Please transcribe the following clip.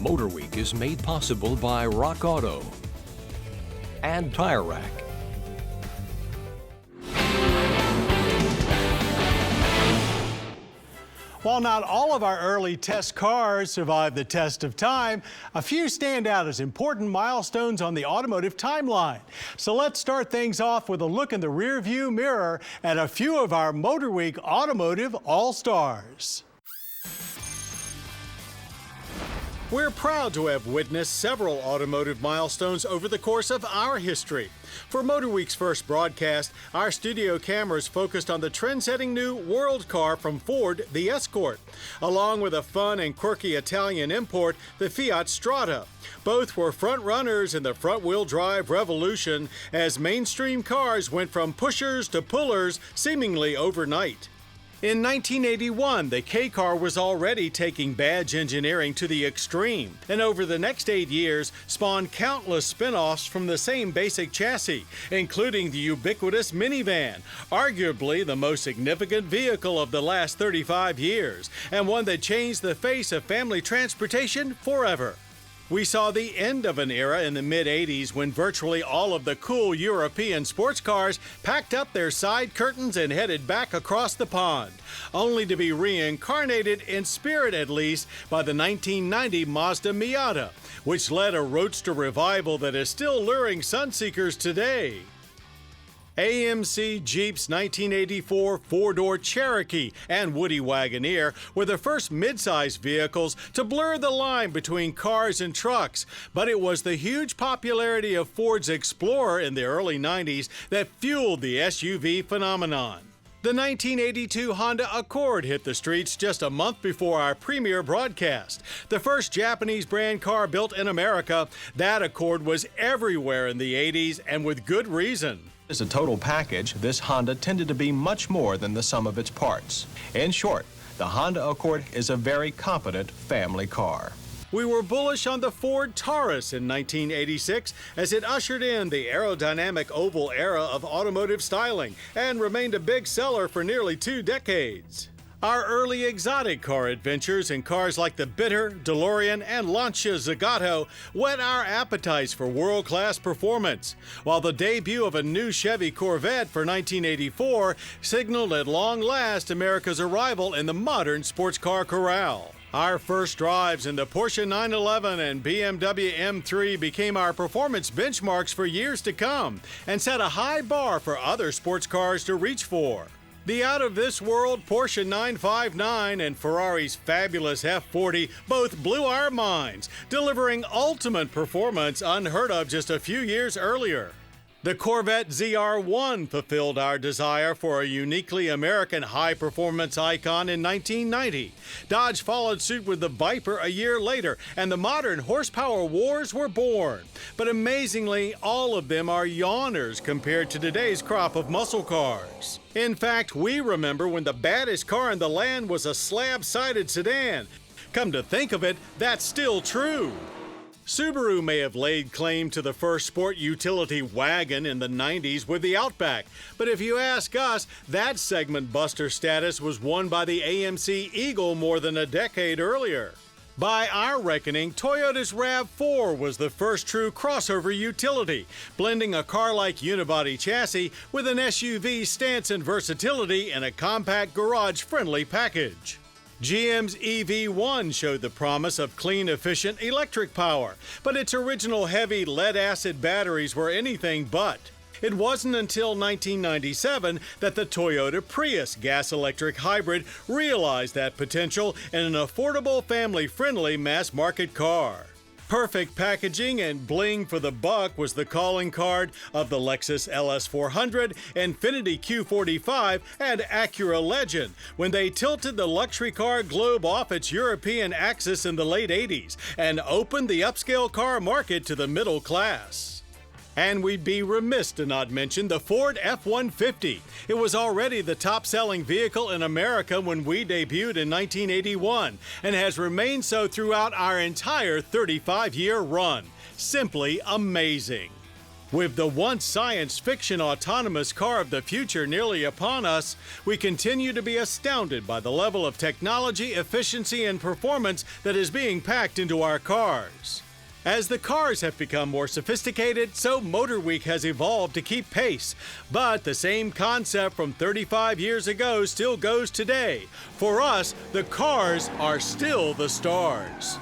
Motor Week is made possible by Rock Auto and Tire Rack. While not all of our early test cars survived the test of time, a few stand out as important milestones on the automotive timeline. So let's start things off with a look in the rearview mirror at a few of our Motor Week Automotive All-Stars. We're proud to have witnessed several automotive milestones over the course of our history. For Motor Week's first broadcast, our studio cameras focused on the trend-setting new world car from Ford, the Escort, along with a fun and quirky Italian import, the Fiat Strada. Both were front-runners in the front-wheel drive revolution as mainstream cars went from pushers to pullers seemingly overnight. In 1981, the K-Car was already taking badge engineering to the extreme, and over the next 8 years spawned countless spin-offs from the same basic chassis, including the ubiquitous minivan, arguably the most significant vehicle of the last 35 years, and one that changed the face of family transportation forever. We saw the end of an era in the mid-'80s when virtually all of the cool European sports cars packed up their side curtains and headed back across the pond, only to be reincarnated, in spirit at least, by the 1990 Mazda Miata, which led a roadster revival that is still luring sunseekers today. AMC Jeep's 1984 four-door Cherokee and Woody Wagoneer were the first mid-size vehicles to blur the line between cars and trucks, but it was the huge popularity of Ford's Explorer in the early 90s that fueled the SUV phenomenon. The 1982 Honda Accord hit the streets just a month before our premiere broadcast. The first Japanese brand car built in America, that Accord was everywhere in the 80s, and with good reason. As a total package, this Honda tended to be much more than the sum of its parts. In short, the Honda Accord is a very competent family car. We were bullish on the Ford Taurus in 1986 as it ushered in the aerodynamic oval era of automotive styling and remained a big seller for nearly 2 decades. Our early exotic car adventures in cars like the Bitter, DeLorean, and Lancia Zagato whet our appetites for world-class performance, while the debut of a new Chevy Corvette for 1984 signaled at long last America's arrival in the modern sports car corral. Our first drives in the Porsche 911 and BMW M3 became our performance benchmarks for years to come and set a high bar for other sports cars to reach for. The out-of-this-world Porsche 959 and Ferrari's fabulous F40 both blew our minds, delivering ultimate performance unheard of just a few years earlier. The Corvette ZR1 fulfilled our desire for a uniquely American high-performance icon in 1990. Dodge followed suit with the Viper a year later, and the modern horsepower wars were born. But amazingly, all of them are yawners compared to today's crop of muscle cars. In fact, we remember when the baddest car in the land was a slab-sided sedan. Come to think of it, that's still true. Subaru may have laid claim to the first sport utility wagon in the 90s with the Outback, but if you ask us, that segment buster status was won by the AMC Eagle more than a decade earlier. By our reckoning, Toyota's RAV4 was the first true crossover utility, blending a car-like unibody chassis with an SUV stance and versatility in a compact garage-friendly package. GM's EV1 showed the promise of clean, efficient electric power, but its original heavy lead-acid batteries were anything but. It wasn't until 1997 that the Toyota Prius gas-electric hybrid realized that potential in an affordable, family-friendly mass-market car. Perfect packaging and bling for the buck was the calling card of the Lexus LS400, Infiniti Q45, and Acura Legend when they tilted the luxury car globe off its European axis in the late 80s and opened the upscale car market to the middle class. And we'd be remiss to not mention the Ford F-150. It was already the top-selling vehicle in America when we debuted in 1981 and has remained so throughout our entire 35-year run. Simply amazing. With the once science fiction autonomous car of the future nearly upon us, we continue to be astounded by the level of technology, efficiency, and performance that is being packed into our cars. As the cars have become more sophisticated, so Motor Week has evolved to keep pace. But the same concept from 35 years ago still goes today. For us, the cars are still the stars.